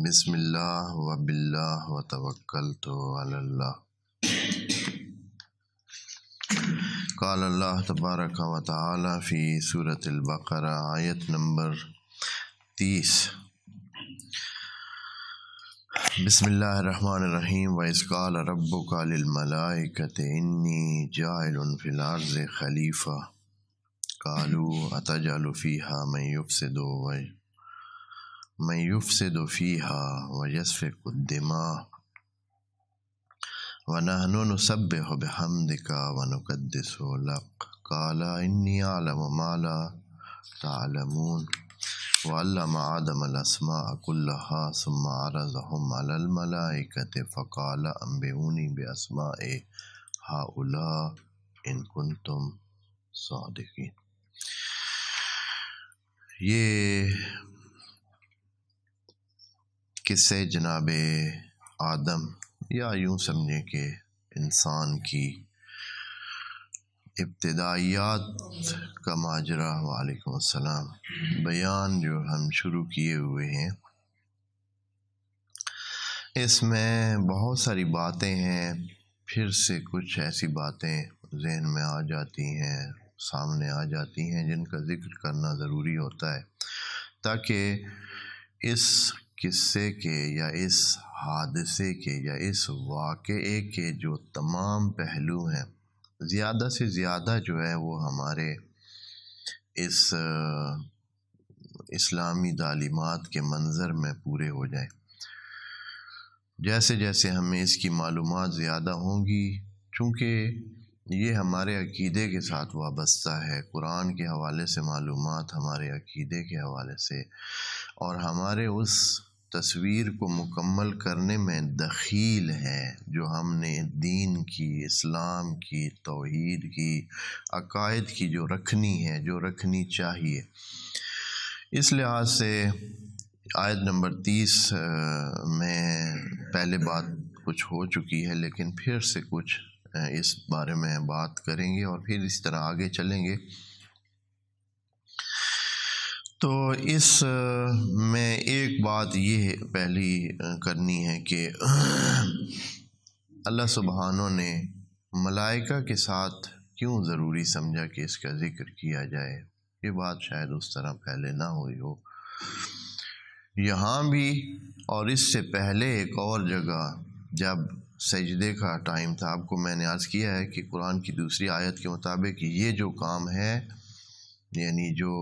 بسم اللہ و باللہ و توکلت علی اللہ۔ قال اللہ تبارک و تعالی فی سورۃ البقرہ آیت نمبر 30۔ بسم اللہ الرحمن الرحیم۔ وَإِذْ قَالَ رَبُّكَ لِلْمَلَائِكَةِ إِنِّي جَاعِلٌ فِي الْأَرْضِ خَلِيفَةً قَالُوا أَتَجْعَلُ فِيهَا من يفسد فيها ويسفك الدماء ونحن نسبح بحمدك ونقدس لك قال إني أعلم ما لا تعلمون وعلم آدم الأسماء كلها ثم عرضهم على الملائكة فقال أنبئوني بأسماء هؤلاء إن كنتم صادقين۔ یہ قصے جناب آدم یا یوں سمجھیں کہ انسان کی ابتدائیات کا ماجرا، وعلیکم السلام، بیان جو ہم شروع کیے ہوئے ہیں، اس میں بہت ساری باتیں ہیں، پھر سے کچھ ایسی باتیں ذہن میں آ جاتی ہیں، سامنے آ جاتی ہیں، جن کا ذکر کرنا ضروری ہوتا ہے تاکہ اس قصے کے یا اس حادثے کے یا اس واقعے کے جو تمام پہلو ہیں زیادہ سے زیادہ جو ہے وہ ہمارے اس اسلامی تعلیمات کے منظر میں پورے ہو جائیں۔ جیسے جیسے ہمیں اس کی معلومات زیادہ ہوں گی، چونکہ یہ ہمارے عقیدے کے ساتھ وابستہ ہے، قرآن کے حوالے سے معلومات ہمارے عقیدے کے حوالے سے اور ہمارے اس تصویر کو مکمل کرنے میں دخیل ہے جو ہم نے دین کی، اسلام کی، توحید کی، عقائد کی جو رکھنی ہے، جو رکھنی چاہیے۔ اس لحاظ سے آیت نمبر 30 میں پہلے بات کچھ ہو چکی ہے، لیکن پھر سے کچھ اس بارے میں بات کریں گے اور پھر اس طرح آگے چلیں گے۔ تو اس میں ایک بات یہ پہلی کرنی ہے کہ اللہ سبحانہ نے ملائکہ کے ساتھ کیوں ضروری سمجھا کہ اس کا ذکر کیا جائے۔ یہ بات شاید اس طرح پہلے نہ ہوئی ہو۔ یہاں بھی اور اس سے پہلے ایک اور جگہ جب سجدے کا ٹائم تھا، آپ کو میں نے عرض کیا ہے کہ قرآن کی دوسری آیت کے مطابق یہ جو کام ہے، یعنی جو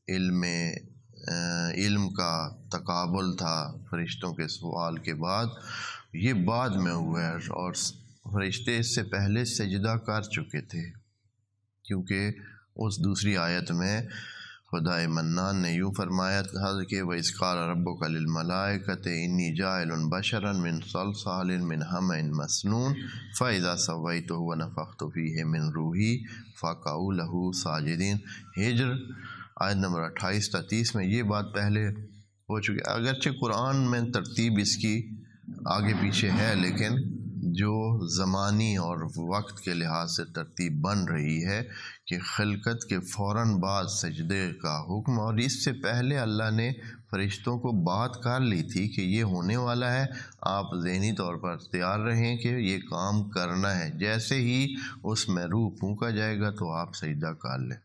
علم کا تقابل تھا فرشتوں کے سوال کے بعد، یہ بعد میں ہوا ہے اور فرشتے اس سے پہلے سجدہ کر چکے تھے، کیونکہ اس دوسری آیت میں خدا منان نے یوں فرمایا تھا کہ وَإِذْ قَالَ رَبُّكَ لِلْمَلَائِكَةِ إِنِّي جَاعِلٌ بَشَرًا مِنْ صَلْصَالٍ مِنْ حَمَإٍ مَسْنُونٍ فَإِذَا سَوَّيْتُهُ وَنَفَخْتُ فِيهِ مِنْ رُوحِي فَقَعُوا لَهُ سَاجِدِينَ۔ ہجر آیت نمبر 28 تا 30 میں یہ بات پہلے ہو چکی ہے۔ اگرچہ قرآن میں ترتیب اس کی آگے پیچھے ہے، لیکن جو زمانی اور وقت کے لحاظ سے ترتیب بن رہی ہے کہ خلقت کے فوراً بعد سجدے کا حکم، اور اس سے پہلے اللہ نے فرشتوں کو بات کر لی تھی کہ یہ ہونے والا ہے، آپ ذہنی طور پر تیار رہیں کہ یہ کام کرنا ہے، جیسے ہی اس میں روح پھونکا جائے گا تو آپ سجدہ کر لیں۔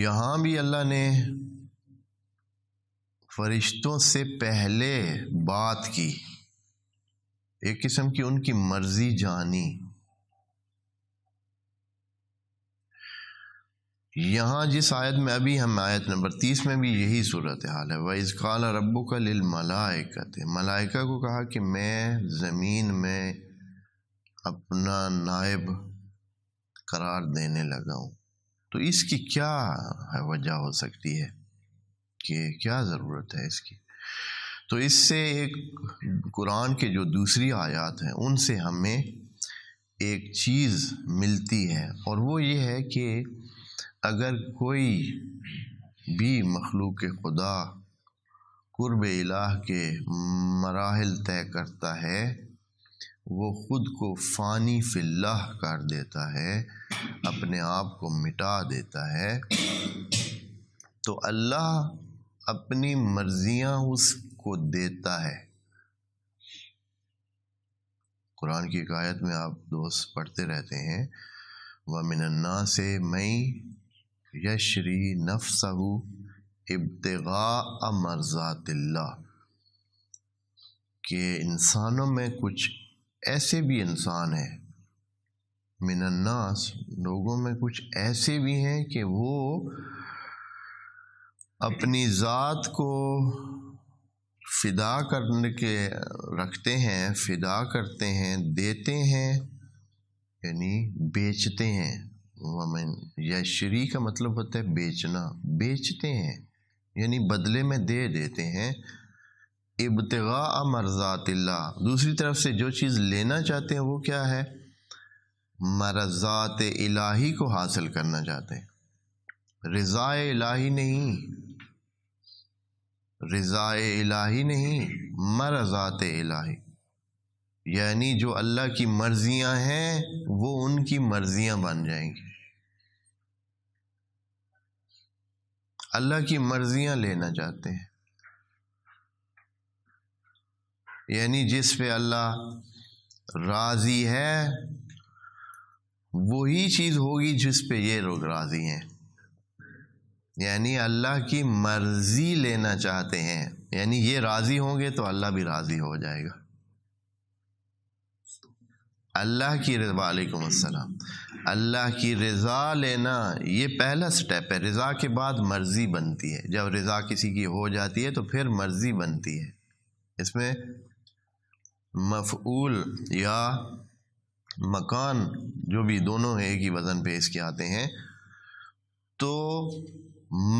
یہاں بھی اللہ نے فرشتوں سے پہلے بات کی، ایک قسم کی ان کی مرضی جانی۔ یہاں جس آیت میں ابھی ہم آیت نمبر 30 میں بھی یہی صورتحال ہے۔ وَإِذْ قَالَ رَبُّكَ لِلْمَلَائِكَةِ، ملائکہ کو کہا کہ میں زمین میں اپنا نائب قرار دینے لگا ہوں۔ تو اس کی کیا وجہ ہو سکتی ہے کہ کیا ضرورت ہے اس کی؟ تو اس سے ایک قرآن کے جو دوسری آیات ہیں ان سے ہمیں ایک چیز ملتی ہے، اور وہ یہ ہے کہ اگر کوئی بھی مخلوق خدا قرب الہ کے مراحل طے کرتا ہے، وہ خود کو فانی فی اللہ کر دیتا ہے، اپنے آپ کو مٹا دیتا ہے، تو اللہ اپنی مرضیاں اس کو دیتا ہے۔ قرآن کی ایک آیت میں آپ دوست پڑھتے رہتے ہیں، وَمِنَ النَّاسِ مَن یشری نفسہ ابتغاء مرضات اللہ، کہ انسانوں میں کچھ ایسے بھی انسان ہیں، من الناس لوگوں میں کچھ ایسے بھی ہیں کہ وہ اپنی ذات کو فدا کرنے کے رکھتے ہیں، فدا کرتے ہیں، دیتے ہیں، یعنی بیچتے ہیں۔ ومن یشری کا مطلب ہوتا ہے بیچنا، بیچتے ہیں یعنی بدلے میں دے دیتے ہیں۔ ابتغاء مرضات اللہ، دوسری طرف سے جو چیز لینا چاہتے ہیں وہ کیا ہے؟ مرضات الہی کو حاصل کرنا چاہتے ہیں، رضا الہی نہیں، رضا الہی نہیں، مرضات الہی، یعنی جو اللہ کی مرضیاں ہیں وہ ان کی مرضیاں بن جائیں گی۔ اللہ کی مرضیاں لینا چاہتے ہیں، یعنی جس پہ اللہ راضی ہے وہی چیز ہوگی جس پہ یہ لوگ راضی ہیں، یعنی اللہ کی مرضی لینا چاہتے ہیں، یعنی یہ راضی ہوں گے تو اللہ بھی راضی ہو جائے گا۔ اللہ کی رضا، وعلیکم السلام، اللہ کی رضا لینا یہ پہلا سٹیپ ہے۔ رضا کے بعد مرضی بنتی ہے، جب رضا کسی کی ہو جاتی ہے تو پھر مرضی بنتی ہے۔ اس میں مفعول یا مکان جو بھی دونوں ایک ہی وزن پہ اس کے آتے ہیں، تو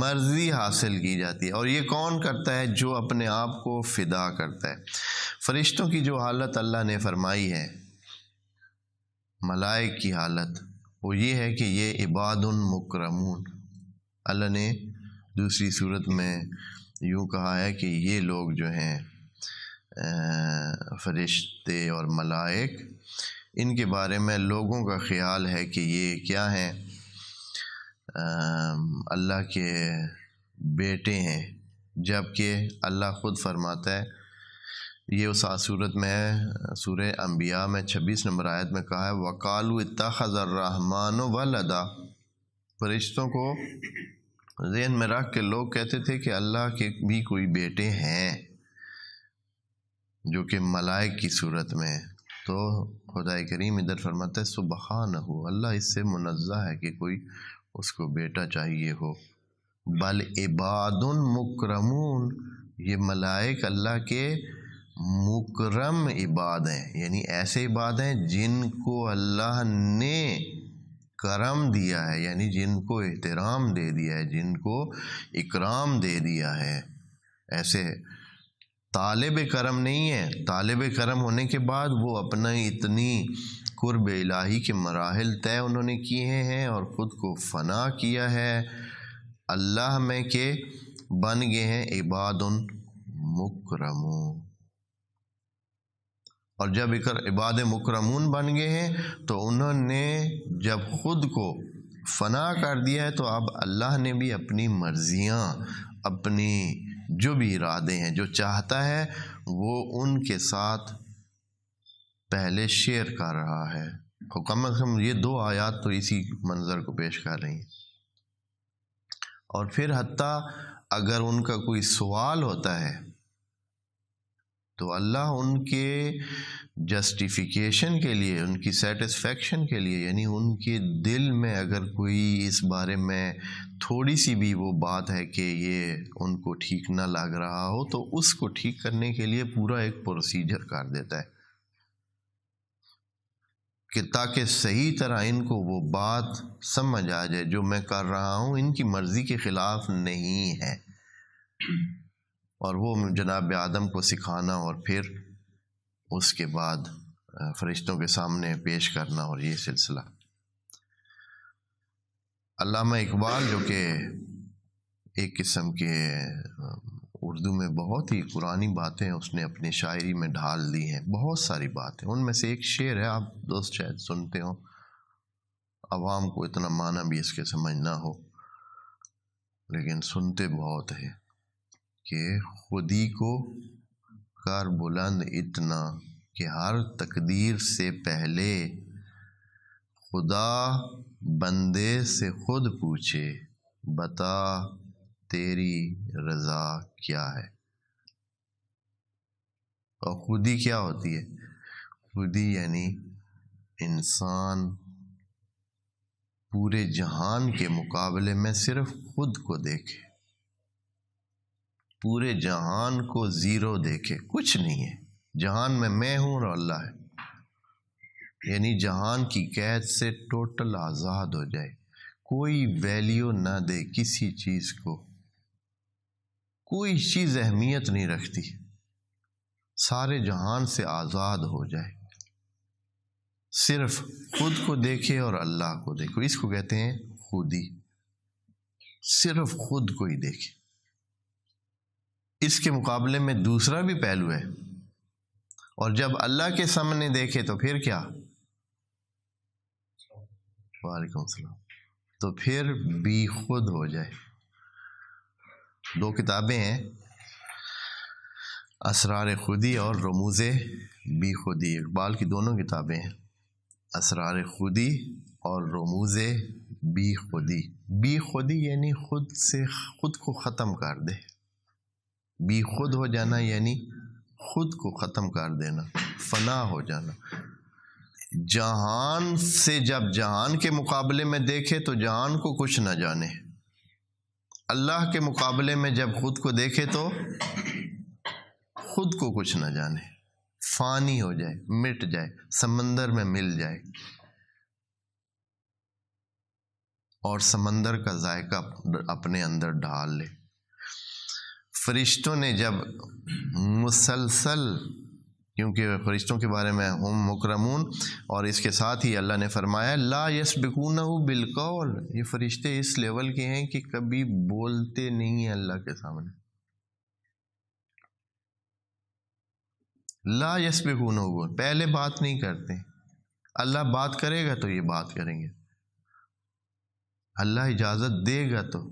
مرضی حاصل کی جاتی ہے۔ اور یہ کون کرتا ہے؟ جو اپنے آپ کو فدا کرتا ہے۔ فرشتوں کی جو حالت اللہ نے فرمائی ہے، ملائک کی حالت، وہ یہ ہے کہ یہ عباد مکرمون۔ اللہ نے دوسری صورت میں یوں کہا ہے کہ یہ لوگ جو ہیں فرشتے اور ملائک، ان کے بارے میں لوگوں کا خیال ہے کہ یہ کیا ہیں؟ اللہ کے بیٹے ہیں، جبکہ اللہ خود فرماتا ہے، یہ اس صورت میں ہے، سورہ انبیاء میں 26 نمبر آیت میں کہا ہے، وَقَالُوا اتَّخَذَ الرَّحْمَنُ وَلَدًا۔ فرشتوں کو ذہن میں رکھ کے لوگ کہتے تھے کہ اللہ کے بھی کوئی بیٹے ہیں، جو کہ ملائک کی صورت میں ہے۔ تو خدا کریم ادھر فرماتا ہے سبحانہ، اللہ اس سے منزہ ہے کہ کوئی اس کو بیٹا چاہیے ہو۔ بل عباد مکرمون، یہ ملائک اللہ کے مکرم عباد ہیں، یعنی ایسے عباد ہیں جن کو اللہ نے کرم دیا ہے، یعنی جن کو احترام دے دیا ہے، جن کو اکرام دے دیا ہے۔ ایسے طالب کرم نہیں ہے، طالب کرم ہونے کے بعد وہ اپنا اتنی قرب الہی کے مراحل طے انہوں نے کیے ہیں اور خود کو فنا کیا ہے اللہ میں، کہ بن گئے ہیں عباد مکرمون۔ اور جب عباد مکرمون بن گئے ہیں تو انہوں نے جب خود کو فنا کر دیا ہے تو اب اللہ نے بھی اپنی مرضیاں، اپنی جو بھی ارادے ہیں، جو چاہتا ہے وہ ان کے ساتھ پہلے شیئر کر رہا ہے۔ کم از کم یہ دو آیات تو اسی منظر کو پیش کر رہی ہیں۔ اور پھر حتیٰ اگر ان کا کوئی سوال ہوتا ہے تو اللہ ان کے جسٹیفیکیشن کے لیے، ان کی سیٹسفیکشن کے لیے، یعنی ان کے دل میں اگر کوئی اس بارے میں تھوڑی سی بھی وہ بات ہے کہ یہ ان کو ٹھیک نہ لگ رہا ہو، تو اس کو ٹھیک کرنے کے لیے پورا ایک پروسیجر کر دیتا ہے کہ تاکہ صحیح طرح ان کو وہ بات سمجھ آ جائے جو میں کر رہا ہوں ان کی مرضی کے خلاف نہیں ہے، اور وہ جناب آدم کو سکھانا اور پھر اس کے بعد فرشتوں کے سامنے پیش کرنا، اور یہ سلسلہ۔ علامہ اقبال جو کہ ایک قسم کے اردو میں بہت ہی پرانی باتیں اس نے اپنی شاعری میں ڈھال دی ہیں، بہت ساری باتیں، ان میں سے ایک شعر ہے، آپ دوست شاید سنتے ہوں، عوام کو اتنا معنی بھی اس کے سمجھ نہ ہو لیکن سنتے بہت ہے۔ کہ خودی کو کر بلند اتنا کہ ہر تقدیر سے پہلے خدا بندے سے خود پوچھے بتا تیری رضا کیا ہے۔ اور خودی کیا ہوتی ہے؟ خودی یعنی انسان پورے جہان کے مقابلے میں صرف خود کو دیکھے، پورے جہان کو زیرو دیکھے، کچھ نہیں ہے جہان میں، میں ہوں اور اللہ ہے، یعنی جہان کی قید سے ٹوٹل آزاد ہو جائے، کوئی ویلیو نہ دے کسی چیز کو، کوئی چیز اہمیت نہیں رکھتی، سارے جہان سے آزاد ہو جائے، صرف خود کو دیکھے اور اللہ کو دیکھو، اس کو کہتے ہیں خودی، صرف خود کو ہی دیکھے۔ اس کے مقابلے میں دوسرا بھی پہلو ہے، اور جب اللہ کے سامنے دیکھے تو پھر کیا؟ وعلیکم السلام، تو پھر بھی خود ہو جائے۔ دو کتابیں ہیں، اسرار خودی اور رموز بی خودی، اقبال کی دونوں کتابیں ہیں، اسرار خودی اور رموز بی خودی۔ بی خودی یعنی خود سے خود کو ختم کر دے، بی خود ہو جانا یعنی خود کو ختم کر دینا، فنا ہو جانا۔ جہان سے جب جہان کے مقابلے میں دیکھے تو جہان کو کچھ نہ جانے، اللہ کے مقابلے میں جب خود کو دیکھے تو خود کو کچھ نہ جانے، فانی ہو جائے، مٹ جائے، سمندر میں مل جائے، اور سمندر کا ذائقہ اپنے اندر ڈال لے۔ فرشتوں نے جب مسلسل، کیونکہ فرشتوں کے بارے میں ہم مکرمون، اور اس کے ساتھ ہی اللہ نے فرمایا لا یسبقونہ بالقول، یہ فرشتے اس لیول کے ہیں کہ کبھی بولتے نہیں ہیں اللہ کے سامنے، لا یسبقونہ، پہلے بات نہیں کرتے، اللہ بات کرے گا تو یہ بات کریں گے، اللہ اجازت دے گا تو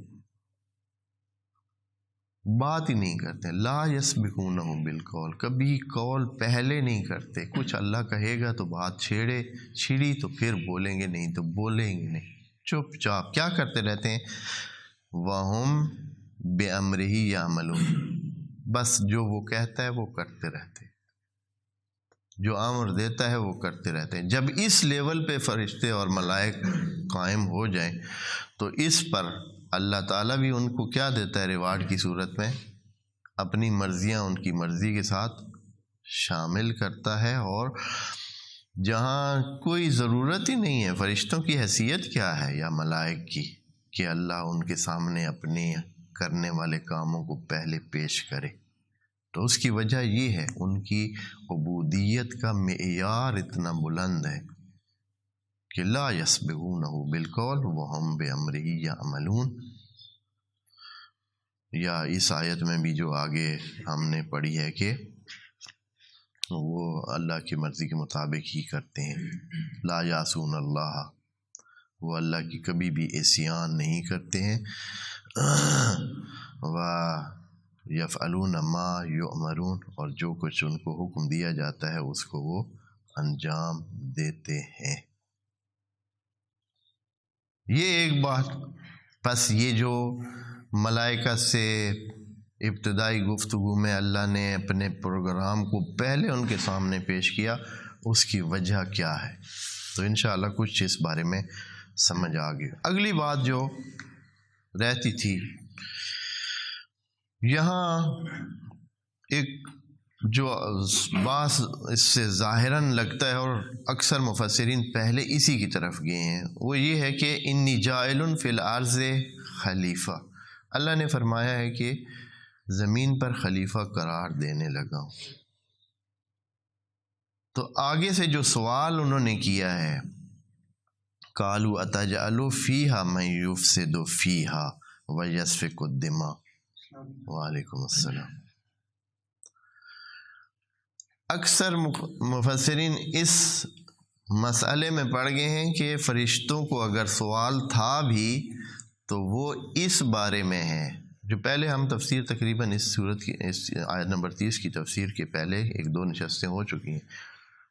بات ہی نہیں کرتے، لا یسبقونہ بالقول، کبھی قول پہلے نہیں کرتے، کچھ اللہ کہے گا تو بات چھڑی تو پھر بولیں گے، نہیں تو بولیں گے نہیں، چپ چاپ کیا کرتے رہتے ہیں، وَهُمْ بِأَمْرِهِ يَعْمَلُونَ، بس جو وہ کہتا ہے وہ کرتے رہتے ہیں، جو امر دیتا ہے وہ کرتے رہتے ہیں۔ جب اس لیول پہ فرشتے اور ملائک قائم ہو جائیں تو اس پر اللہ تعالیٰ بھی ان کو کیا دیتا ہے ریوارڈ کی صورت میں، اپنی مرضیاں ان کی مرضی کے ساتھ شامل کرتا ہے، اور جہاں کوئی ضرورت ہی نہیں ہے، فرشتوں کی حیثیت کیا ہے یا ملائک کی کہ اللہ ان کے سامنے اپنے کرنے والے کاموں کو پہلے پیش کرے، تو اس کی وجہ یہ ہے ان کی عبودیت کا معیار اتنا بلند ہے کہ لا یسبقونہ بالقول وہم بامرہ یعملون۔ یا اس آیت میں بھی جو آگے ہم نے پڑھی ہے کہ وہ اللہ کی مرضی کے مطابق ہی کرتے ہیں، لا یعصون اللہ، وہ اللہ کی کبھی بھی عصیان نہیں کرتے ہیں، و یفعلون ما یؤمرون، اور جو کچھ ان کو حکم دیا جاتا ہے اس کو وہ انجام دیتے ہیں۔ یہ ایک بات، پس یہ جو ملائکہ سے ابتدائی گفتگو میں اللہ نے اپنے پروگرام کو پہلے ان کے سامنے پیش کیا، اس کی وجہ کیا ہے، تو انشاءاللہ کچھ اس بارے میں سمجھ آ گئی۔ اگلی بات جو رہتی تھی، یہاں ایک جو بعض اس سے ظاہراً لگتا ہے اور اکثر مفسرین پہلے اسی کی طرف گئے ہیں، وہ یہ ہے کہ انی جاعل فی الارض خلیفہ، اللہ نے فرمایا ہے کہ زمین پر خلیفہ قرار دینے لگا ہوں۔ تو آگے سے جو سوال انہوں نے کیا ہے، قالوا اتجعل فیہا من یفسد فیہا ویسفک الدماء، وعلیکم السلام، اکثر مفسرین اس مسئلے میں پڑ گئے ہیں کہ فرشتوں کو اگر سوال تھا بھی تو وہ اس بارے میں ہے جو پہلے ہم تفسیر تقریباً اس صورت کی اس آیت نمبر 30 کی تفسیر کے پہلے 1-2 نشستیں ہو چکی ہیں،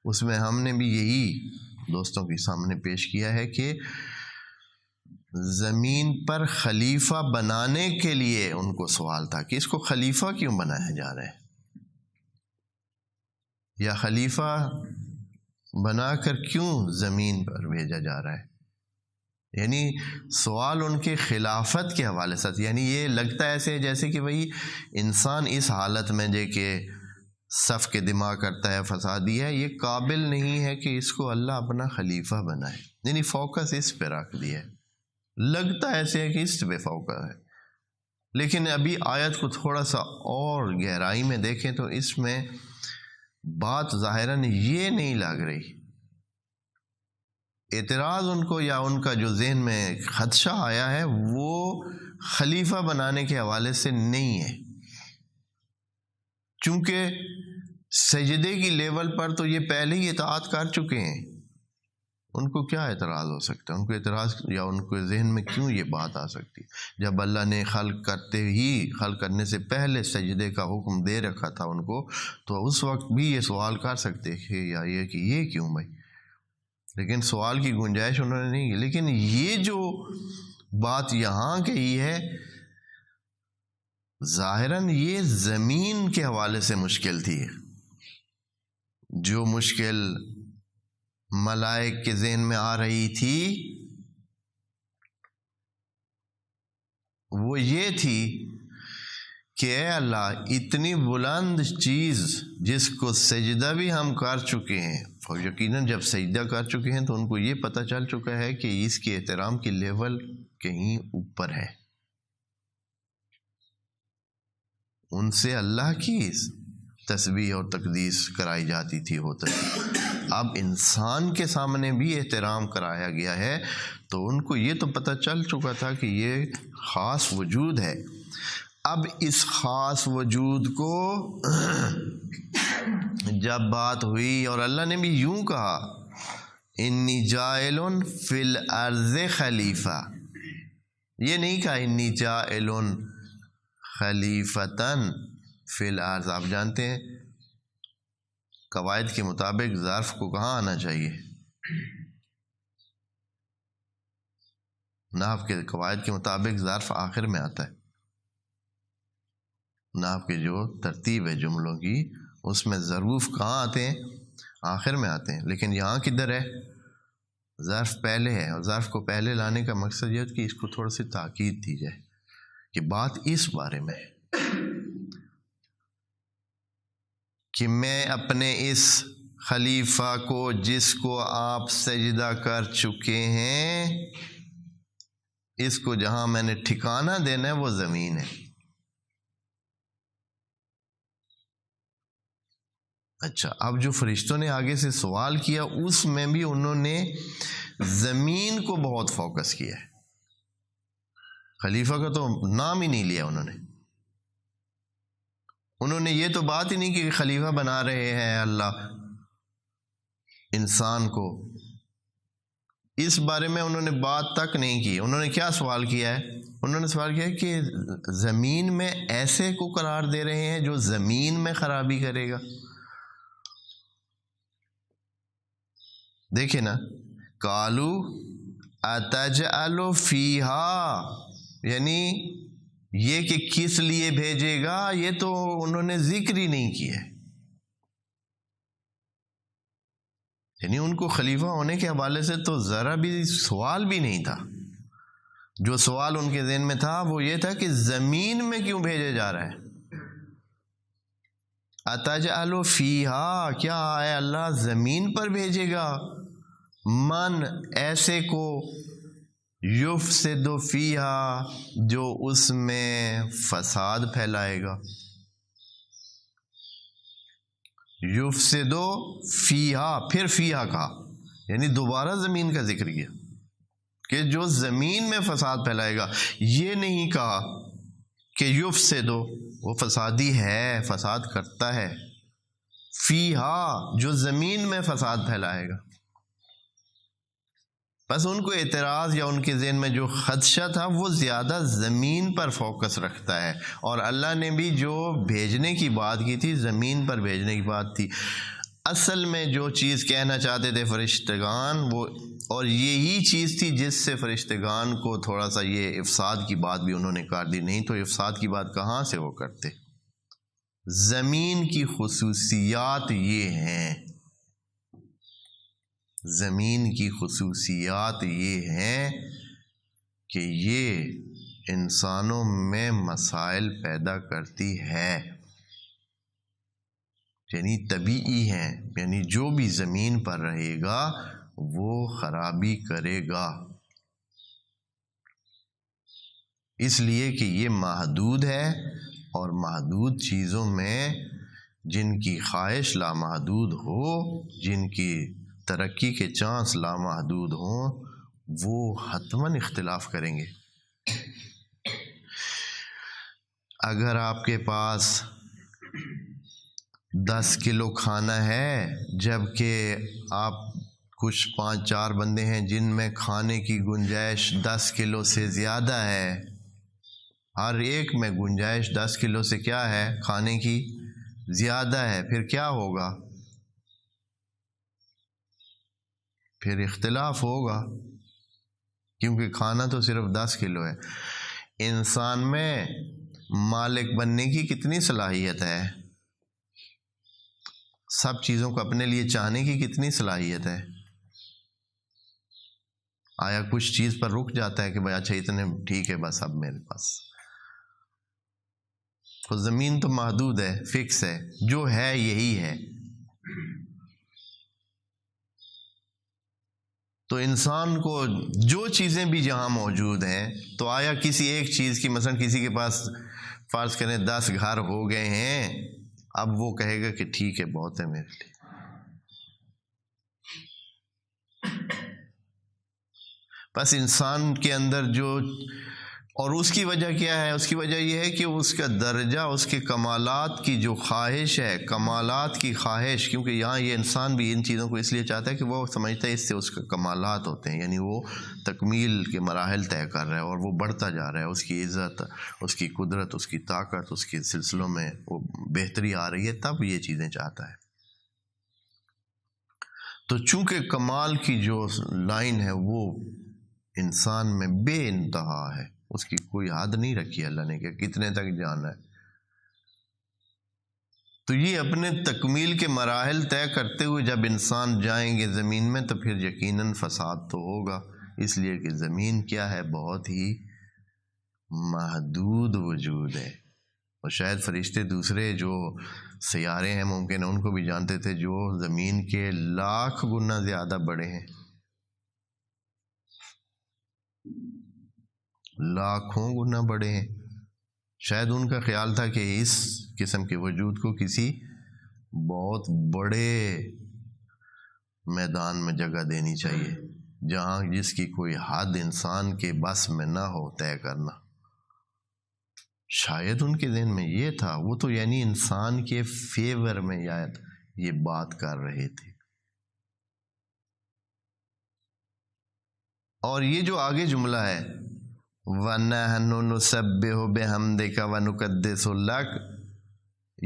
اس میں ہم نے بھی یہی دوستوں کے سامنے پیش کیا ہے کہ زمین پر خلیفہ بنانے کے لیے ان کو سوال تھا کہ اس کو خلیفہ کیوں بنایا جا رہا ہے، یا خلیفہ بنا کر کیوں زمین پر بھیجا جا رہا ہے. یعنی سوال ان کے خلافت کے حوالے سے، یعنی یہ لگتا ایسے ہے جیسے کہ بھئی انسان اس حالت میں جو کہ صف کے دماغ کرتا ہے، فسادی ہے، یہ قابل نہیں ہے کہ اس کو اللہ اپنا خلیفہ بنائے. یعنی فوکس اس پہ رکھ دیا ہے، لگتا ایسے ہے کہ اس پہ فوکس ہے. لیکن ابھی آیت کو تھوڑا سا اور گہرائی میں دیکھیں تو اس میں بات ظاہراً یہ نہیں لگ رہی. اعتراض ان کو یا ان کا جو ذہن میں خدشہ آیا ہے وہ خلیفہ بنانے کے حوالے سے نہیں ہے، چونکہ سجدے کی لیول پر تو یہ پہلے ہی اطاعت کر چکے ہیں. ان کو کیا اعتراض ہو سکتا ہے؟ ان کو اعتراض یا ان کو ذہن میں کیوں یہ بات آ سکتی ہے جب اللہ نے خلق کرنے سے پہلے سجدے کا حکم دے رکھا تھا ان کو، تو اس وقت بھی یہ سوال کر سکتے کہ یا یہ کہ یہ کیوں بھائی. لیکن سوال کی گنجائش انہوں نے نہیں کی. لیکن یہ جو بات یہاں کہی ہے ظاہراً یہ زمین کے حوالے سے مشکل تھی، جو مشکل ملائک کے ذہن میں آ رہی تھی وہ یہ تھی کہ اے اللہ اتنی بلند چیز جس کو سجدہ بھی ہم کر چکے ہیں، اور یقیناً جب سجدہ کر چکے ہیں تو ان کو یہ پتہ چل چکا ہے کہ اس کے احترام کی لیول کہیں اوپر ہے، ان سے اللہ کی تسبیح اور تقدیس کرائی جاتی تھی ہوتا ہے. اب انسان کے سامنے بھی احترام کرایا گیا ہے تو ان کو یہ تو پتہ چل چکا تھا کہ یہ خاص وجود ہے. اب اس خاص وجود کو جب بات ہوئی اور اللہ نے بھی یوں کہا انی جاعل فی الارض خلیفہ، یہ نہیں کہا انی جاعل خلیفتن فی الارض. آپ جانتے ہیں قواعد کے مطابق ظرف کو کہاں آنا چاہیے؟ نحو کے قواعد کے مطابق ظرف آخر میں آتا ہے. نحو کی جو ترتیب ہے جملوں کی اس میں ظروف کہاں آتے ہیں؟ آخر میں آتے ہیں. لیکن یہاں کدھر ہے؟ ظرف پہلے ہے، اور ظرف کو پہلے لانے کا مقصد یہ ہے کہ اس کو تھوڑا سی تاکید دی جائے کہ بات اس بارے میں ہے کہ میں اپنے اس خلیفہ کو جس کو آپ سجدہ کر چکے ہیں، اس کو جہاں میں نے ٹھکانہ دینا ہے وہ زمین ہے. اچھا، اب جو فرشتوں نے آگے سے سوال کیا اس میں بھی انہوں نے زمین کو بہت فوکس کیا ہے. خلیفہ کا تو نام ہی نہیں لیا انہوں نے یہ تو بات ہی نہیں کہ خلیفہ بنا رہے ہیں اللہ انسان کو، اس بارے میں انہوں نے بات تک نہیں کی. انہوں نے کیا سوال کیا ہے؟ انہوں نے سوال کیا ہے کہ زمین میں ایسے کو قرار دے رہے ہیں جو زمین میں خرابی کرے گا. دیکھیں نا، قالو اتجعل فیہا، یعنی یہ کہ کس لیے بھیجے گا یہ تو انہوں نے ذکر ہی نہیں کیا. یعنی ان کو خلیفہ ہونے کے حوالے سے تو ذرا بھی سوال بھی نہیں تھا. جو سوال ان کے ذہن میں تھا وہ یہ تھا کہ زمین میں کیوں بھیجا جا رہا ہے. اتجعل فیہا، کیا ہے اللہ زمین پر بھیجے گا من ایسے کو یفسد فیہا جو اس میں فساد پھیلائے گا. یفسد فیہا، پھر فیہا کہا یعنی دوبارہ زمین کا ذکر کیا کہ جو زمین میں فساد پھیلائے گا. یہ نہیں کہا کہ یفسد وہ فسادی ہے، فساد کرتا ہے، فیہا جو زمین میں فساد پھیلائے گا. بس ان کو اعتراض یا ان کے ذہن میں جو خدشہ تھا وہ زیادہ زمین پر فوکس رکھتا ہے، اور اللہ نے بھی جو بھیجنے کی بات کی تھی زمین پر بھیجنے کی بات تھی۔ اصل میں جو چیز کہنا چاہتے تھے فرشتگان وہ، اور یہی چیز تھی جس سے فرشتگان کو تھوڑا سا یہ افساد کی بات بھی انہوں نے کاٹ دی، نہیں تو افساد کی بات کہاں سے وہ کرتے۔ زمین کی خصوصیات یہ ہیں، زمین کی خصوصیات یہ ہیں کہ یہ انسانوں میں مسائل پیدا کرتی ہے، یعنی طبیعی ہیں، یعنی جو بھی زمین پر رہے گا وہ خرابی کرے گا، اس لیے کہ یہ محدود ہے، اور محدود چیزوں میں جن کی خواہش لامحدود ہو، جن کی ترقی کے چانس لامحدود ہوں، وہ حتماً اختلاف کریں گے۔ اگر آپ کے پاس 10 کلو کھانا ہے، جبکہ آپ کچھ 5-4 بندے ہیں جن میں کھانے کی گنجائش 10 کلو سے زیادہ ہے، ہر ایک میں گنجائش 10 کلو سے کیا ہے، کھانے کی زیادہ ہے، پھر کیا ہوگا؟ پھر اختلاف ہوگا، کیونکہ کھانا تو صرف 10 کلو ہے۔ انسان میں مالک بننے کی کتنی صلاحیت ہے؟ سب چیزوں کو اپنے لیے چاہنے کی کتنی صلاحیت ہے؟ آیا کچھ چیز پر رک جاتا ہے کہ بھائی اچھا اتنے ٹھیک ہے بس اب میرے پاس؟ تو زمین تو محدود ہے، فکس ہے، جو ہے یہی ہے۔ تو انسان کو جو چیزیں بھی جہاں موجود ہیں، تو آیا کسی ایک چیز کی، مثلا کسی کے پاس فرض کریں 10 گھر ہو گئے ہیں، اب وہ کہے گا کہ ٹھیک ہے بہت ہے میرے لیے۔ بس انسان کے اندر جو، اور اس کی وجہ کیا ہے؟ اس کی وجہ یہ ہے کہ اس کا درجہ، اس کے کمالات کی جو خواہش ہے، کمالات کی خواہش، کیونکہ یہاں یہ انسان بھی ان چیزوں کو اس لیے چاہتا ہے کہ وہ سمجھتا ہے اس سے اس کا کمالات ہوتے ہیں، یعنی وہ تکمیل کے مراحل طے کر رہا ہے اور وہ بڑھتا جا رہا ہے، اس کی عزت، اس کی قدرت، اس کی طاقت، اس کے سلسلوں میں وہ بہتری آ رہی ہے، تب یہ چیزیں چاہتا ہے۔ تو چونکہ کمال کی جو لائن ہے وہ انسان میں بے انتہا ہے، اس کی کوئی حد نہیں رکھی اللہ نے کہ کتنے تک جانا ہے، تو یہ اپنے تکمیل کے مراحل طے کرتے ہوئے جب انسان جائیں گے زمین میں، تو پھر یقیناً فساد تو ہوگا، اس لیے کہ زمین کیا ہے؟ بہت ہی محدود وجود ہے۔ اور شاید فرشتے دوسرے جو سیارے ہیں ممکن ان کو بھی جانتے تھے جو زمین کے 1,00,000 گنا زیادہ بڑے ہیں، لاکھوں گنا بڑے ہیں۔ شاید ان کا خیال تھا کہ اس قسم کے وجود کو کسی بہت بڑے میدان میں جگہ دینی چاہیے، جہاں جس کی کوئی حد انسان کے بس میں نہ ہو طے کرنا۔ شاید ان کے ذہن میں یہ تھا، وہ تو یعنی انسان کے فیور میں یہ بات کر رہے تھے۔ اور یہ جو آگے جملہ ہے وَنَحْنُ نُسَبِّحُ بِحَمْدِكَ وَنُقَدِّسُ لَكَ،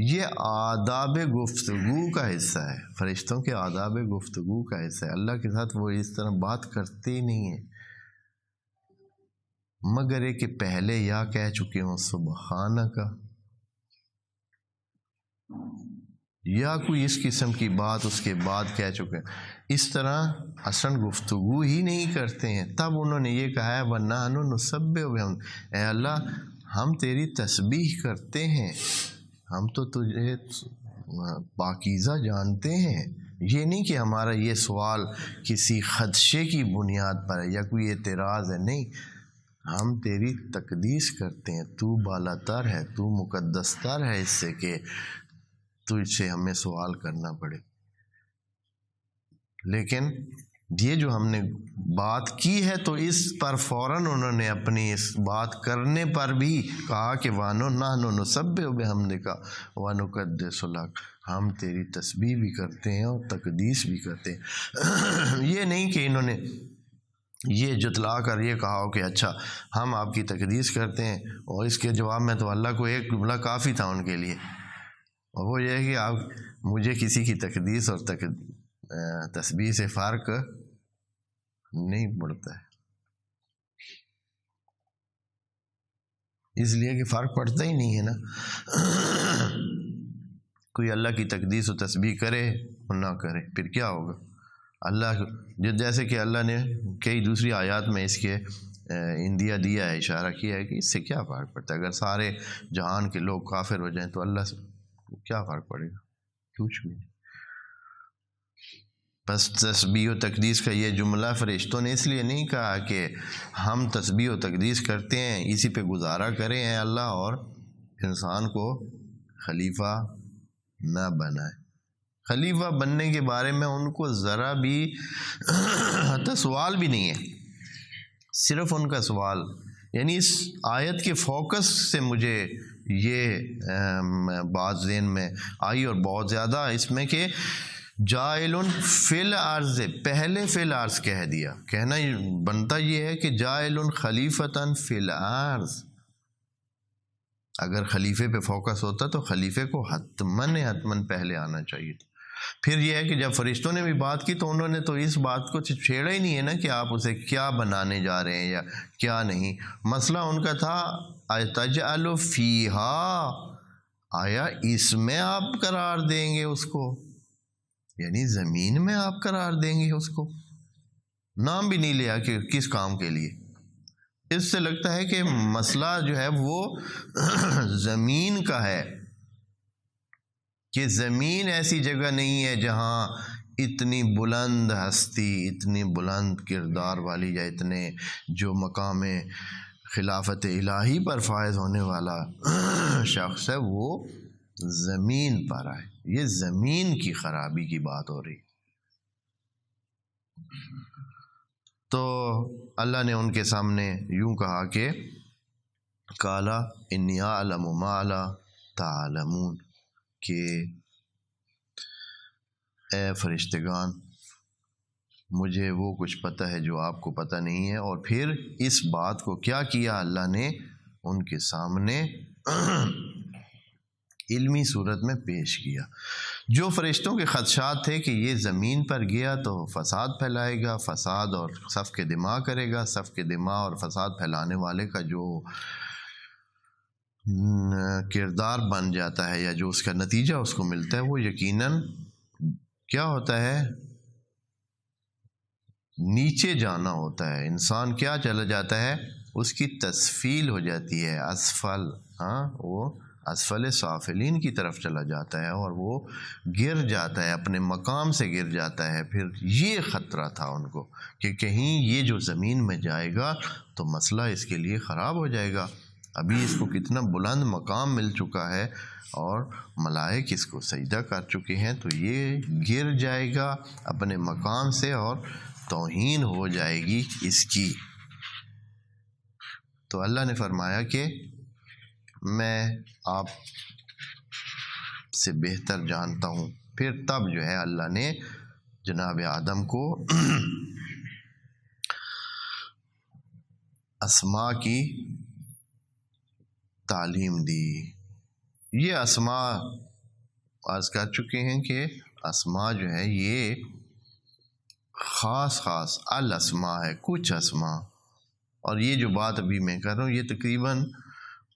یہ آداب گفتگو کا حصہ ہے، فرشتوں کے آداب گفتگو کا حصہ ہے۔ اللہ کے ساتھ وہ اس طرح بات کرتے ہی نہیں ہیں مگر یہ کہ پہلے یا کہہ چکے ہوں سبحانک، یا کوئی اس قسم کی بات اس کے بعد کہہ چکے ہیں، اس طرح اصلاً گفتگو ہی نہیں کرتے ہیں۔ تب انہوں نے یہ کہا ہے وَنَحْنُ نُسَبِّحُ بِحَمْدِكَ، اے اللہ ہم تیری تسبیح کرتے ہیں، ہم تو تجھے پاکیزہ جانتے ہیں۔ یہ نہیں کہ ہمارا یہ سوال کسی خدشے کی بنیاد پر ہے یا کوئی اعتراض ہے، نہیں، ہم تیری تقدیس کرتے ہیں، تو بالا تر ہے، تو مقدس تر ہے اس سے کہ تجھ سے ہمیں سوال کرنا پڑے۔ لیکن یہ جو ہم نے بات کی ہے تو اس پر فوراً انہوں نے اپنی اس بات کرنے پر بھی کہا کہ وَنَحْنُ نُسَبِّحُ بِحَمْدِكَ وَنُقَدِّسُ لَكَ، ہم تیری تسبیح بھی کرتے ہیں اور تقدیس بھی کرتے ہیں۔ یہ نہیں کہ انہوں نے یہ جتلا کر یہ کہا ہو کہ اچھا ہم آپ کی تقدیس کرتے ہیں، اور اس کے جواب میں تو اللہ کو ایک جملہ کافی تھا ان کے لیے، اور وہ یہ ہے کہ آپ مجھے کسی کی تقدیس اور تسبیح سے فرق نہیں پڑتا ہے، اس لیے کہ فرق پڑتا ہی نہیں ہے نا۔ کوئی اللہ کی تقدیس و تسبیح کرے اور نہ کرے پھر کیا ہوگا؟ اللہ جیسے کہ اللہ نے کئی دوسری آیات میں اس کے اندیا دیا ہے، اشارہ کیا ہے کہ اس سے کیا فرق پڑتا ہے، اگر سارے جہان کے لوگ کافر ہو جائیں تو اللہ سے کیا فرق پڑے گا؟ کچھ بھی نہیں۔ بس تسبیح و تقدیس کا یہ جملہ فرشتوں نے اس لیے نہیں کہا کہ ہم تسبیح و تقدیس کرتے ہیں اسی پہ گزارا کریں ہیں اللہ، اور انسان کو خلیفہ نہ بنائے۔ خلیفہ بننے کے بارے میں ان کو ذرا بھی حتی سوال بھی نہیں ہے، صرف ان کا سوال، یعنی اس آیت کے فوکس سے مجھے یہ بات ذہن میں آئی، اور بہت زیادہ اس میں کہ جائل فی الارض، پہلے فی الارض کہہ دیا، کہنا بنتا یہ ہے کہ جائل خلیفتاً فی الارض، اگر خلیفے پہ فوکس ہوتا تو خلیفے کو حتماً پہلے آنا چاہیے تھا۔ پھر یہ ہے کہ جب فرشتوں نے بھی بات کی تو انہوں نے تو اس بات کو چھیڑا ہی نہیں ہے نا کہ آپ اسے کیا بنانے جا رہے ہیں یا کیا نہیں، مسئلہ ان کا تھا اَتَجْعَلُ فِيهَا، آیا اس میں آپ قرار دیں گے اس کو، یعنی زمین میں آپ قرار دیں گے اس کو، نام بھی نہیں لیا کہ کس کام کے لیے۔ اس سے لگتا ہے کہ مسئلہ جو ہے وہ زمین کا ہے، کہ زمین ایسی جگہ نہیں ہے جہاں اتنی بلند ہستی، اتنی بلند کردار والی، یا اتنے جو مقام خلافت الہی پر فائز ہونے والا شخص ہے وہ زمین پر آئے۔ یہ زمین کی خرابی کی بات ہو رہی۔ تو اللہ نے ان کے سامنے یوں کہا کہ قَالَ إِنِّي أَعْلَمُ مَا لَا تَعْلَمُونَ، کہ اے فرشتگان مجھے وہ کچھ پتہ ہے جو آپ کو پتہ نہیں ہے، اور پھر اس بات کو کیا کیا اللہ نے ان کے سامنے علمی صورت میں پیش کیا۔ جو فرشتوں کے خدشات تھے کہ یہ زمین پر گیا تو فساد پھیلائے گا، فساد اور سفک دماء کرے گا، سفک دماء اور فساد پھیلانے والے کا جو کردار بن جاتا ہے یا جو اس کا نتیجہ اس کو ملتا ہے وہ یقیناً کیا ہوتا ہے، نیچے جانا ہوتا ہے۔ انسان کیا چلا جاتا ہے، اس کی تسفیل ہو جاتی ہے، اسفل، وہ اسفل سافلین کی طرف چلا جاتا ہے، اور وہ گر جاتا ہے، اپنے مقام سے گر جاتا ہے۔ پھر یہ خطرہ تھا ان کو کہ کہیں یہ جو زمین میں جائے گا تو مسئلہ اس کے لیے خراب ہو جائے گا۔ ابھی اس کو کتنا بلند مقام مل چکا ہے اور ملائک اس کو سجدہ کر چکے ہیں، تو یہ گر جائے گا اپنے مقام سے اور توہین ہو جائے گی اس کی۔ تو اللہ نے فرمایا کہ میں آپ سے بہتر جانتا ہوں۔ پھر تب جو ہے اللہ نے جناب آدم کو اسماء کی تعلیم دی۔ یہ اسماء عرض کر چکے ہیں کہ اسماء جو ہے یہ خاص الاسماء ہے، کچھ اسماء، اور یہ جو بات ابھی میں کر رہا ہوں یہ تقریباً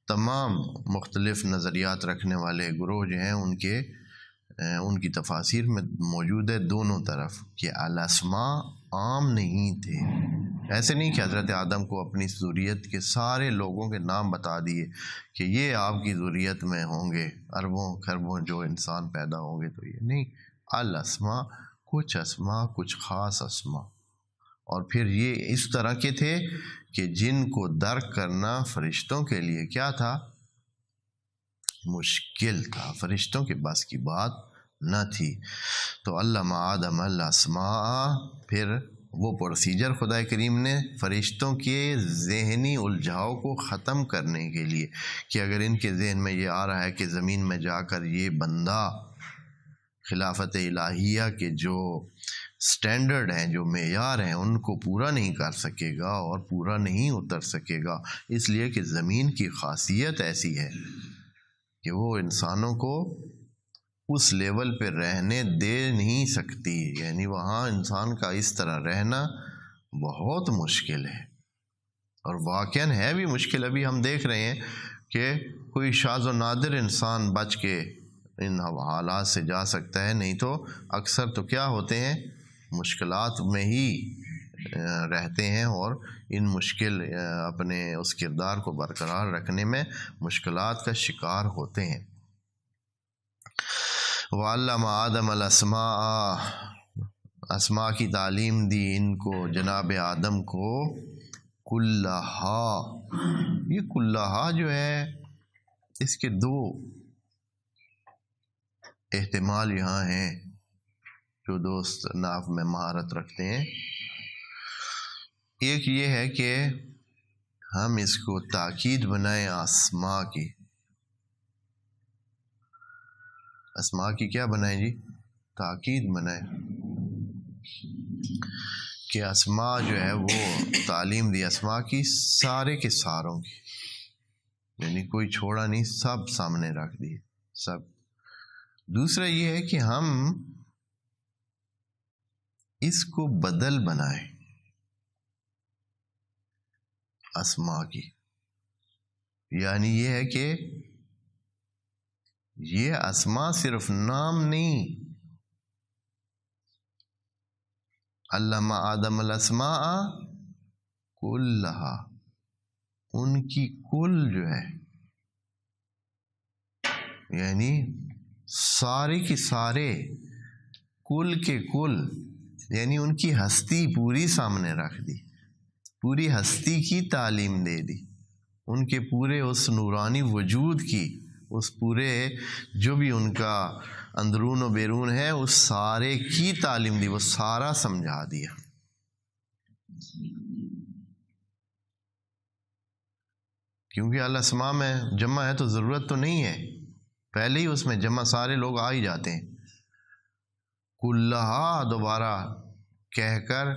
تمام مختلف نظریات رکھنے والے گروہ جو ہیں ان کی تفاسیر میں موجود ہے دونوں طرف، کہ الاسماء عام نہیں تھے۔ ایسے نہیں کہ حضرت آدم کو اپنی ذریت کے سارے لوگوں کے نام بتا دیے کہ یہ آپ کی ذریت میں ہوں گے، اربوں خربوں جو انسان پیدا ہوں گے، تو یہ نہیں، الاسماء کچھ اسماء، کچھ خاص اسماء، اور پھر یہ اس طرح کے تھے کہ جن کو درک کرنا فرشتوں کے لیے کیا تھا، مشکل تھا، فرشتوں کے بس کی بات نہ تھی۔ تو علم آدم الاسماء، پھر وہ پروسیجر خدا کریم نے فرشتوں کے ذہنی الجھاؤ کو ختم کرنے کے لیے، کہ اگر ان کے ذہن میں یہ آ رہا ہے کہ زمین میں جا کر یہ بندہ خلافت الہیہ کے جو سٹینڈرڈ ہیں، جو معیار ہیں، ان کو پورا نہیں کر سکے گا اور پورا نہیں اتر سکے گا، اس لیے کہ زمین کی خاصیت ایسی ہے کہ وہ انسانوں کو اس لیول پہ رہنے دے نہیں سکتی، یعنی وہاں انسان کا اس طرح رہنا بہت مشکل ہے، اور واقعاً ہے بھی مشکل۔ ابھی ہم دیکھ رہے ہیں کہ کوئی شاذ و نادر انسان بچ کے ان حالات سے جا سکتا ہے، نہیں تو اکثر تو کیا ہوتے ہیں، مشکلات میں ہی رہتے ہیں اور ان مشکل اپنے اس کردار کو برقرار رکھنے میں مشکلات کا شکار ہوتے ہیں۔ وَعَلَّمَ آدَمَ الْأَسْمَاءَ، اسماء کی تعلیم دی ان کو، جناب آدم کو، کلہا۔ یہ کلہا جو ہے اس کے دو احتمال یہاں ہیں جو دوست نحو میں مہارت رکھتے ہیں۔ ایک یہ ہے کہ ہم اس کو تاکید بنائیں اسماء کی، اسماء کی کیا بنائیں جی؟ تاکید بنائیں کہ اسماء جو ہے وہ تعلیم دی اسماء کی سارے کے ساروں کی، یعنی کوئی چھوڑا نہیں، سب سامنے رکھ دیے سب۔ دوسرا یہ ہے کہ ہم اس کو بدل بنائیں اسماء کی، یعنی یہ ہے کہ یہ اسماء صرف نام نہیں، علم آدم الاسماء کلہا، ان کی کل جو ہے، یعنی سارے کے سارے، کل کے کل، یعنی ان کی ہستی پوری سامنے رکھ دی، پوری ہستی کی تعلیم دے دی، ان کے پورے اس نورانی وجود کی، اس پورے جو بھی ان کا اندرون و بیرون ہے، اس سارے کی تعلیم دی، وہ سارا سمجھا دیا۔ کیونکہ الاسماء میں جمع ہے تو ضرورت تو نہیں ہے، پہلے ہی اس میں جمع سارے لوگ آ ہی جاتے ہیں۔ کلہا دوبارہ کہہ کر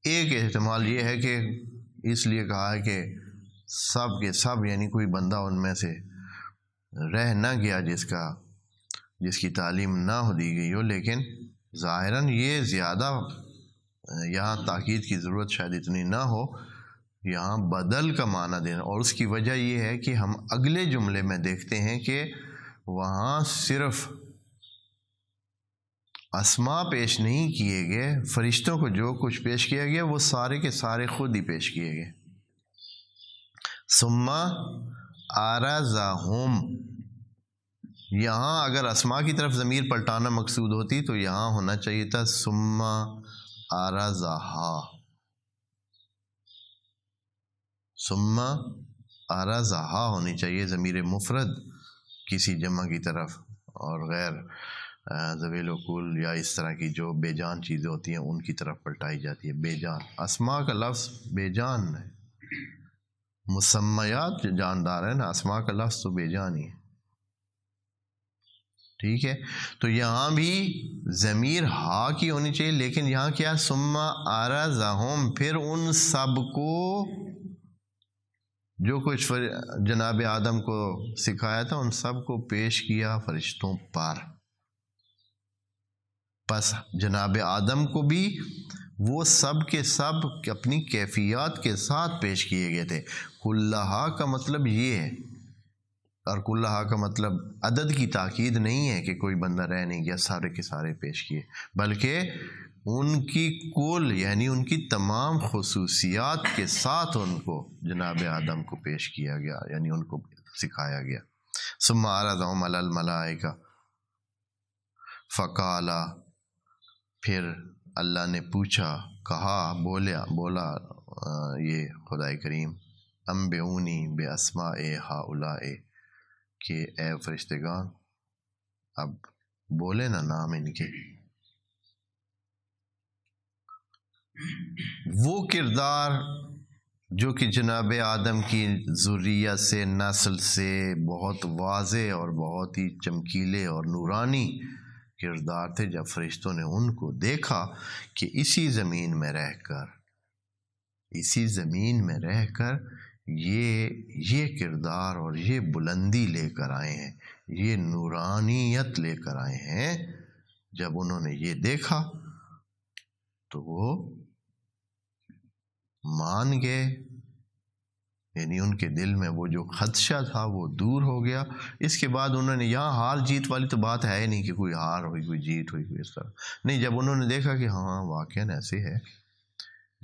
ایک احتمال یہ ہے کہ اس لیے کہا ہے کہ سب کے سب، یعنی کوئی بندہ ان میں سے رہ نہ گیا جس کی تعلیم نہ ہو دی گئی ہو، لیکن ظاہراً یہ زیادہ یہاں تاکید کی ضرورت شاید اتنی نہ ہو، یہاں بدل کا معنی دینا، اور اس کی وجہ یہ ہے کہ ہم اگلے جملے میں دیکھتے ہیں کہ وہاں صرف اسماء پیش نہیں کیے گئے، فرشتوں کو جو کچھ پیش کیا گیا وہ سارے کے سارے خود ہی پیش کیے گئے۔ ثم عرضہم، یہاں اگر اسماء کی طرف ضمیر پلٹانا مقصود ہوتی تو یہاں ہونا چاہیے تھا ثم عرضہا، ثم عرضہا ہونی چاہیے ضمیر مفرد کسی جمع کی طرف، اور غیر ذویل وقول یا اس طرح کی جو بے جان چیزیں ہوتی ہیں ان کی طرف پلٹائی جاتی ہے۔ بے جان، اسماء کا لفظ بے جان ہے، مسمیات جاندار ہے نا، اسماء کا لفظ تو بے جان ہی ہے، ٹھیک ہے۔ تو یہاں بھی ضمیر ہا کی ہونی چاہیے، لیکن یہاں کیا، ثم عرضہم، پھر ان سب کو جو کچھ جناب آدم کو سکھایا تھا ان سب کو پیش کیا فرشتوں پر۔ پس جناب آدم کو بھی وہ سب کے سب اپنی کیفیات کے ساتھ پیش کیے گئے تھے۔ کلہا کا مطلب یہ ہے، اور کلہا کا مطلب عدد کی تاکید نہیں ہے کہ کوئی بندہ رہ نہیں گیا، سارے کے سارے پیش کیے، بلکہ ان کی کل، یعنی ان کی تمام خصوصیات کے ساتھ ان کو جناب آدم کو پیش کیا گیا، یعنی ان کو سکھایا گیا۔ ثم عرضہم علی الملائکہ فقال، پھر اللہ نے پوچھا، کہا، بولا یہ خدائے کریم، انبئونی باسماء ہؤلاء، کہ اے فرشتگان اب بولے نا نام ان کے، وہ کردار جو کہ جناب آدم کی ذریت سے، نسل سے بہت واضح اور بہت ہی چمکیلے اور نورانی کردار تھے جب فرشتوں نے ان کو دیکھا کہ اسی زمین میں رہ کر یہ کردار اور یہ بلندی لے کر آئے ہیں، یہ نورانیت لے کر آئے ہیں۔ جب انہوں نے یہ دیکھا تو وہ مان گئے، یعنی ان کے دل میں وہ جو خدشہ تھا وہ دور ہو گیا۔ اس کے بعد انہوں نے، یہاں ہار جیت والی تو بات ہے نہیں کہ کوئی ہار ہوئی کوئی جیت ہوئی کوئی اس طرح نہیں، جب انہوں نے دیکھا کہ ہاں واقعاً ایسے ہے،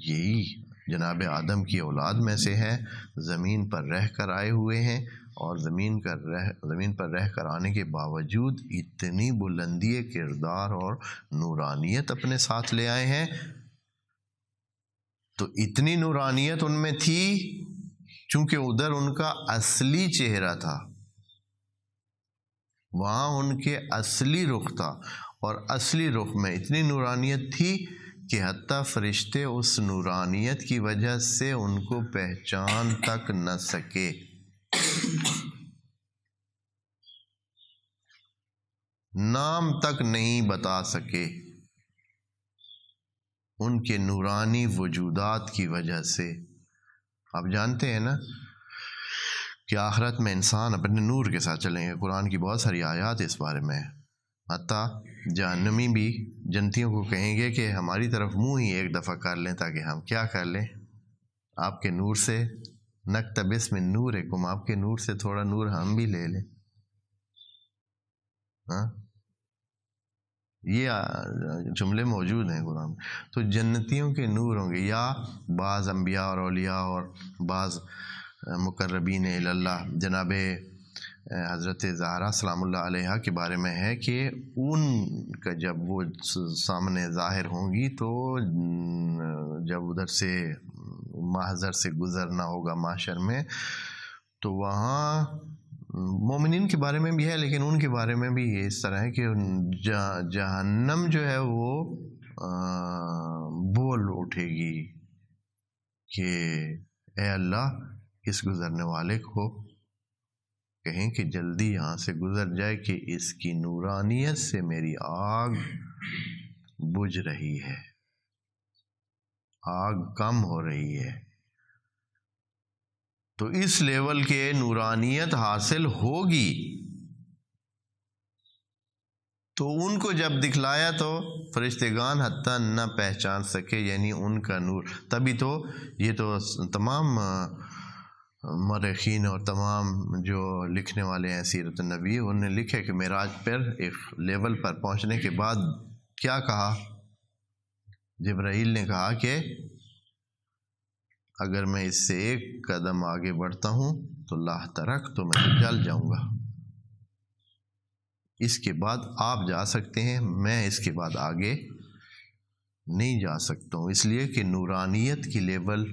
یہی جناب آدم کی اولاد میں سے ہے، زمین پر رہ کر آئے ہوئے ہیں، اور زمین پر رہ کر آنے کے باوجود اتنی بلندی کردار اور نورانیت اپنے ساتھ لے آئے ہیں، تو اتنی نورانیت ان میں تھی چونکہ ادھر ان کا اصلی چہرہ تھا، وہاں ان کے اصلی رخ تھا، اور اصلی رخ میں اتنی نورانیت تھی کہ حتیٰ فرشتے اس نورانیت کی وجہ سے ان کو پہچان تک نہ سکے۔ نام تک نہیں بتا سکے ان کے نورانی وجودات کی وجہ سے۔ آپ جانتے ہیں نا کہ آخرت میں انسان اپنے نور کے ساتھ چلیں گے، قرآن کی بہت ساری آیات اس بارے میں، حتیٰ جہنمی بھی جنتیوں کو کہیں گے کہ ہماری طرف منہ ہی ایک دفعہ کر لیں تاکہ ہم کیا کر لیں، آپ کے نور سے، نقتبس من نورکم، آپ کے نور سے تھوڑا نور ہم بھی لے لیں۔ یہ جملے موجود ہیں قرآن میں۔ تو جنتیوں کے نور ہوں گے، یا بعض انبیاء اور اولیاء اور بعض مقربین اللہ، جناب حضرت زہرا سلام اللہ علیہا کے بارے میں ہے کہ ان کا جب وہ سامنے ظاہر ہوں گی تو جب ادھر سے محضر سے گزرنا ہوگا محشر میں، تو وہاں مومنین کے بارے میں بھی ہے، لیکن ان کے بارے میں بھی یہ اس طرح ہے کہ جہنم جو ہے وہ بول اٹھے گی کہ اے اللہ، اس گزرنے والے کو کہیں کہ جلدی یہاں سے گزر جائے کہ اس کی نورانیت سے میری آگ بجھ رہی ہے، آگ کم ہو رہی ہے۔ تو اس لیول کے نورانیت حاصل ہوگی، تو ان کو جب دکھلایا تو فرشتگان حتیٰ نہ پہچان سکے، یعنی ان کا نور۔ تبھی تو یہ تو تمام مورخین اور تمام جو لکھنے والے ہیں سیرت النبی، انہوں نے لکھے کہ معراج پر ایک لیول پر پہنچنے کے بعد کیا کہا؟ جبرائیل نے کہا کہ اگر میں اس سے ایک قدم آگے بڑھتا ہوں تو لاہ ترک تو میں جل جاؤں گا، اس کے بعد آپ جا سکتے ہیں، میں اس کے بعد آگے نہیں جا سکتا ہوں، اس لیے کہ نورانیت کی لیول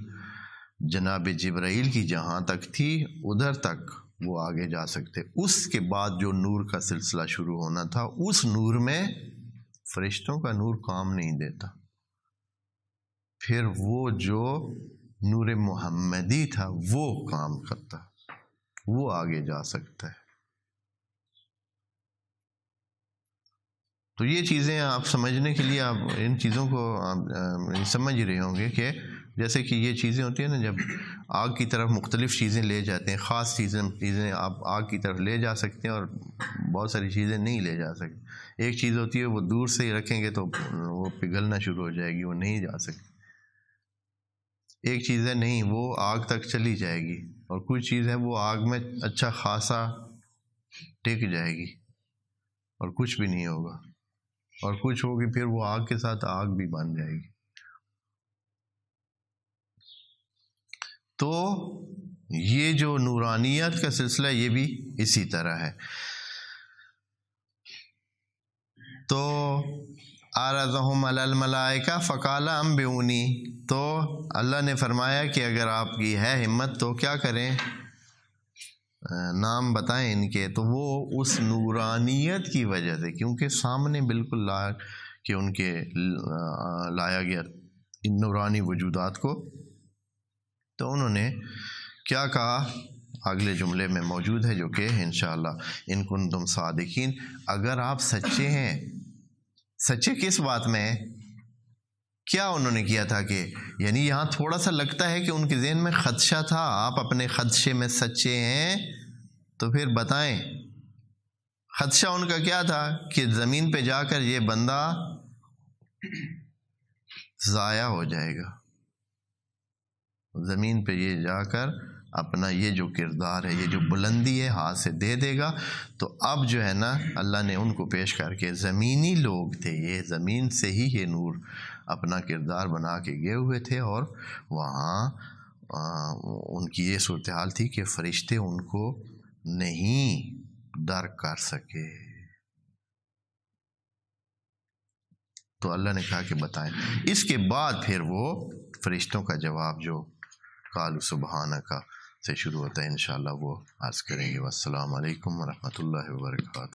جناب جبرائیل کی جہاں تک تھی ادھر تک وہ آگے جا سکتے۔ اس کے بعد جو نور کا سلسلہ شروع ہونا تھا، اس نور میں فرشتوں کا نور کام نہیں دیتا، پھر وہ جو نور محمدی تھا وہ کام کرتا، وہ آگے جا سکتا ہے۔ تو یہ چیزیں آپ سمجھنے کے لیے آپ ان چیزوں کو آپ سمجھ رہے ہوں گے کہ جیسے کہ یہ چیزیں ہوتی ہیں نا، جب آگ کی طرف مختلف چیزیں لے جاتے ہیں، خاص چیزیں آپ آگ کی طرف لے جا سکتے ہیں اور بہت ساری چیزیں نہیں لے جا سکتے۔ ایک چیز ہوتی ہے وہ دور سے ہی رکھیں گے تو وہ پگھلنا شروع ہو جائے گی، وہ نہیں جا سکتی۔ ایک چیز ہے نہیں، وہ آگ تک چلی جائے گی، اور کچھ چیز ہے وہ آگ میں اچھا خاصا ٹک جائے گی اور کچھ بھی نہیں ہوگا، اور کچھ ہوگی پھر وہ آگ کے ساتھ آگ بھی بن جائے گی۔ تو یہ جو نورانیت کا سلسلہ یہ بھی اسی طرح ہے۔ تو عرضہم علی الملائکہ فقال انبئونی، تو اللہ نے فرمایا کہ اگر آپ کی ہے ہمت تو کیا کریں، نام بتائیں ان کے۔ تو وہ اس نورانیت کی وجہ سے، کیونکہ سامنے بالکل کہ ان کے لایا گیا ان نورانی وجودات کو، تو انہوں نے کیا کہا اگلے جملے میں موجود ہے، جو کہ انشاءاللہ ان کنتم صادقین، اگر آپ سچے ہیں سچے کس بات میں؟ کیا انہوں نے کیا تھا کہ یعنی یہاں تھوڑا سا لگتا ہے کہ ان کے ذہن میں خدشہ تھا. آپ اپنے خدشے میں سچے ہیں تو پھر بتائیں. خدشہ ان کا کیا تھا کہ زمین پہ جا کر یہ بندہ ضائع ہو جائے گا, زمین پہ یہ جا کر اپنا یہ جو کردار ہے, یہ جو بلندی ہے ہاتھ سے دے دے گا. تو اب جو ہے نا اللہ نے ان کو پیش کر کے, زمینی لوگ تھے یہ, زمین سے ہی یہ نور اپنا کردار بنا کے گئے ہوئے تھے, اور وہاں ان کی یہ صورتحال تھی کہ فرشتے ان کو نہیں درک کر سکے. تو اللہ نے کہا کہ بتائیں. اس کے بعد پھر وہ فرشتوں کا جواب جو قالوا سبحانک سے شروع ہوتا ہے انشاءاللہ وہ عرض کریں گے. والسلام علیکم ورحمۃ اللہ وبرکاتہ.